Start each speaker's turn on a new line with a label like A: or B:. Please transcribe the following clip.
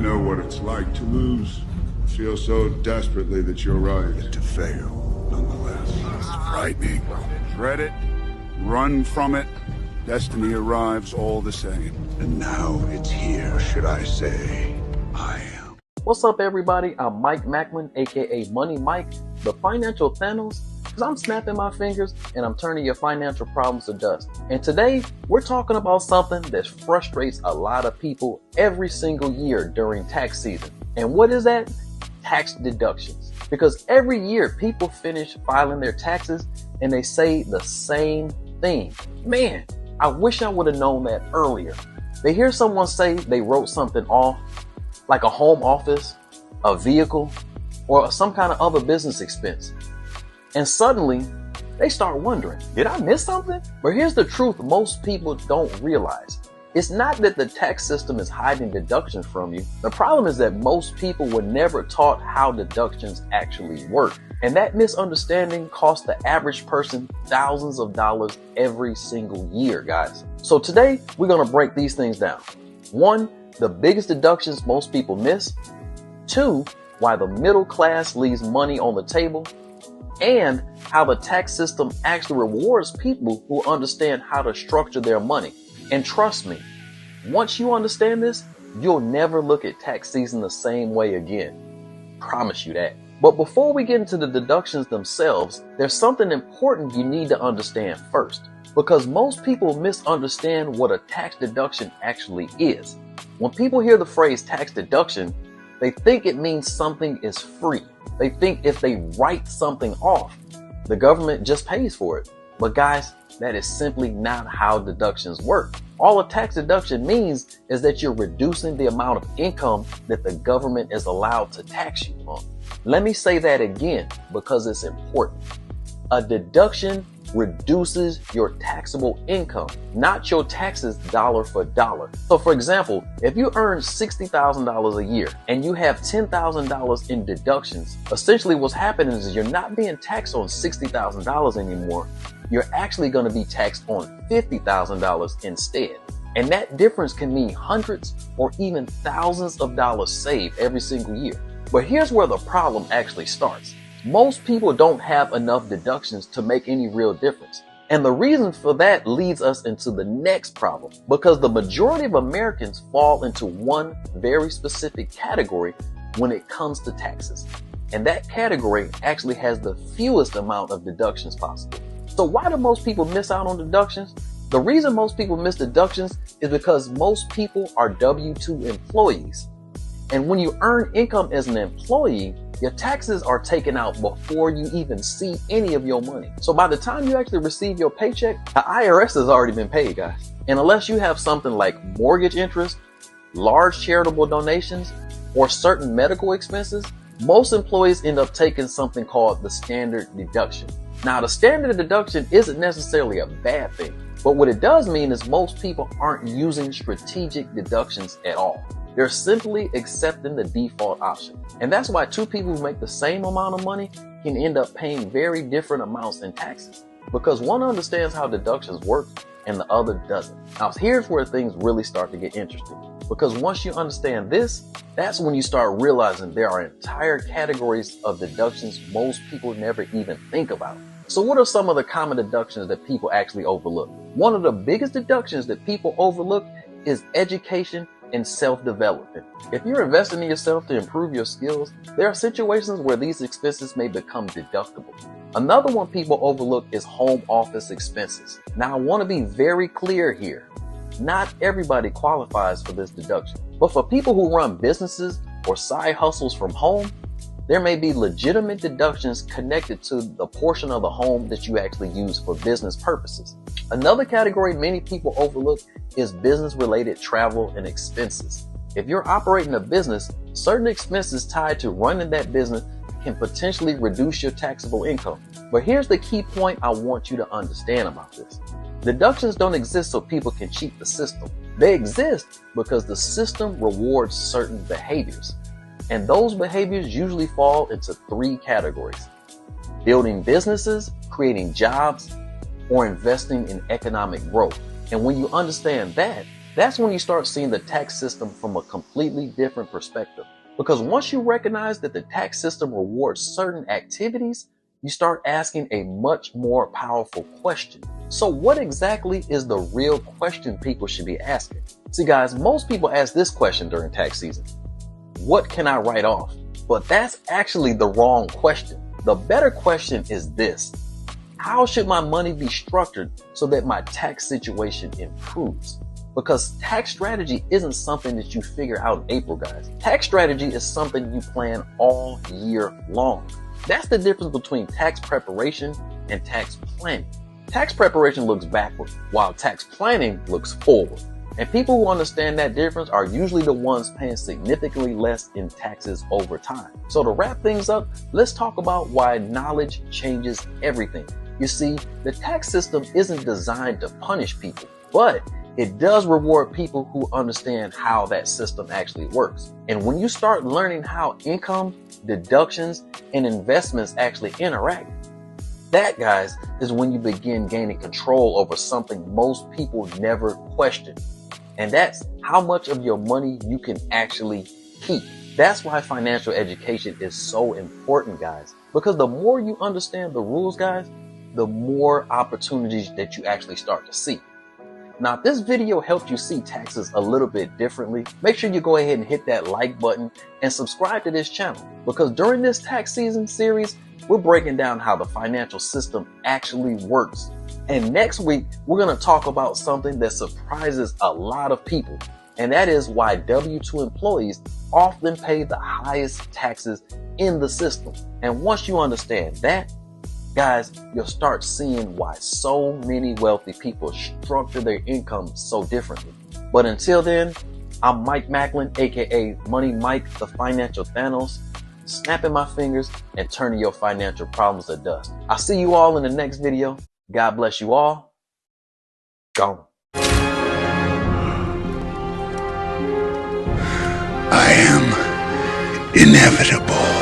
A: know what it's like to lose. Feel so desperately that you're right.
B: To fail, nonetheless. It's frightening.
A: Dread it, run from it. Destiny arrives all the same.
B: And now it's here, should I say. I am.
C: What's up, everybody? I'm Mike Macklin, aka Money Mike, the financial Thanos, because I'm snapping my fingers and I'm turning your financial problems to dust. And today, we're talking about something that frustrates a lot of people every single year during tax season. And what is that? Tax deductions. Because every year, people finish filing their taxes and they say the same thing. Man, I wish I would have known that earlier. They hear someone say they wrote something off, like a home office, a vehicle, or some kind of other business expense. And suddenly, they start wondering, did I miss something? But here's the truth most people don't realize. It's not that the tax system is hiding deductions from you. The problem is that most people were never taught how deductions actually work. And that misunderstanding costs the average person thousands of dollars every single year, guys. So today, we're going to break these things down. 1, the biggest deductions most people miss. 2, why the middle class leaves money on the table. And how the tax system actually rewards people who understand how to structure their money. And trust me, once you understand this, you'll never look at tax season the same way again. Promise you that. But before we get into the deductions themselves, there's something important you need to understand first. Because most people misunderstand what a tax deduction actually is. When people hear the phrase tax deduction, they think it means something is free. They think if they write something off, the government just pays for it. But guys, that is simply not how deductions work. All a tax deduction means is that you're reducing the amount of income that the government is allowed to tax you on. Let me say that again because it's important. A deduction reduces your taxable income, not your taxes dollar for dollar. So for example, if you earn $60,000 a year and you have $10,000 in deductions, essentially what's happening is you're not being taxed on $60,000 anymore. You're actually going to be taxed on $50,000 instead. And that difference can mean hundreds or even thousands of dollars saved every single year. But here's where the problem actually starts. Most people don't have enough deductions to make any real difference. And the reason for that leads us into the next problem, because the majority of Americans fall into one very specific category when it comes to taxes. And that category actually has the fewest amount of deductions possible. So why do most people miss out on deductions? The reason most people miss deductions is because most people are W-2 employees. And when you earn income as an employee, your taxes are taken out before you even see any of your money. So by the time you actually receive your paycheck, the IRS has already been paid, guys. And unless you have something like mortgage interest, large charitable donations, or certain medical expenses, most employees end up taking something called the standard deduction. Now, the standard deduction isn't necessarily a bad thing, but what it does mean is most people aren't using strategic deductions at all. They're simply accepting the default option. And that's why two people who make the same amount of money can end up paying very different amounts in taxes, because one understands how deductions work and the other doesn't. Now, here's where things really start to get interesting, because once you understand this, that's when you start realizing there are entire categories of deductions most people never even think about. So what are some of the common deductions that people actually overlook? One of the biggest deductions that people overlook is education and self-development. If you're investing in yourself to improve your skills, there are situations where these expenses may become deductible. Another one people overlook is home office expenses. Now, I want to be very clear here. Not everybody qualifies for this deduction, but for people who run businesses or side hustles from home, there may be legitimate deductions connected to the portion of the home that you actually use for business purposes. Another category many people overlook is business-related travel and expenses. If you're operating a business, certain expenses tied to running that business can potentially reduce your taxable income. But here's the key point I want you to understand about this. Deductions don't exist so people can cheat the system. They exist because the system rewards certain behaviors. And those behaviors usually fall into 3 categories: building businesses, creating jobs, or investing in economic growth. And when you understand that, That's when you start seeing the tax system from a completely different perspective. Because once you recognize that the tax system rewards certain activities, you start asking a much more powerful question. So what exactly is the real question people should be asking? See guys, most people ask this question during tax season. What can I write off? But that's actually the wrong question. The better question is this. How should my money be structured so that my tax situation improves? Because tax strategy isn't something that you figure out in April, guys. Tax strategy is something you plan all year long. That's the difference between tax preparation and tax planning. Tax preparation looks backward, while tax planning looks forward. And people who understand that difference are usually the ones paying significantly less in taxes over time. So to wrap things up, let's talk about why knowledge changes everything. You see, the tax system isn't designed to punish people, but it does reward people who understand how that system actually works. And when you start learning how income, deductions, and investments actually interact, that, guys, is when you begin gaining control over something most people never question. And that's how much of your money you can actually keep. That's why financial education is so important, guys. Because the more you understand the rules, guys, the more opportunities that you actually start to see. Now, if this video helped you see taxes a little bit differently, make sure you go ahead and hit that like button and subscribe to this channel. Because during this tax season series, we're breaking down how the financial system actually works. And next week, we're going to talk about something that surprises a lot of people. And that is why W-2 employees often pay the highest taxes in the system. And once you understand that, guys, you'll start seeing why so many wealthy people structure their income so differently. But until then, I'm Mike Macklin, aka Money Mike, the Financial Thanos, snapping my fingers and turning your financial problems to dust. I'll see you all in the next video. God bless you all. Gone.
B: I am inevitable.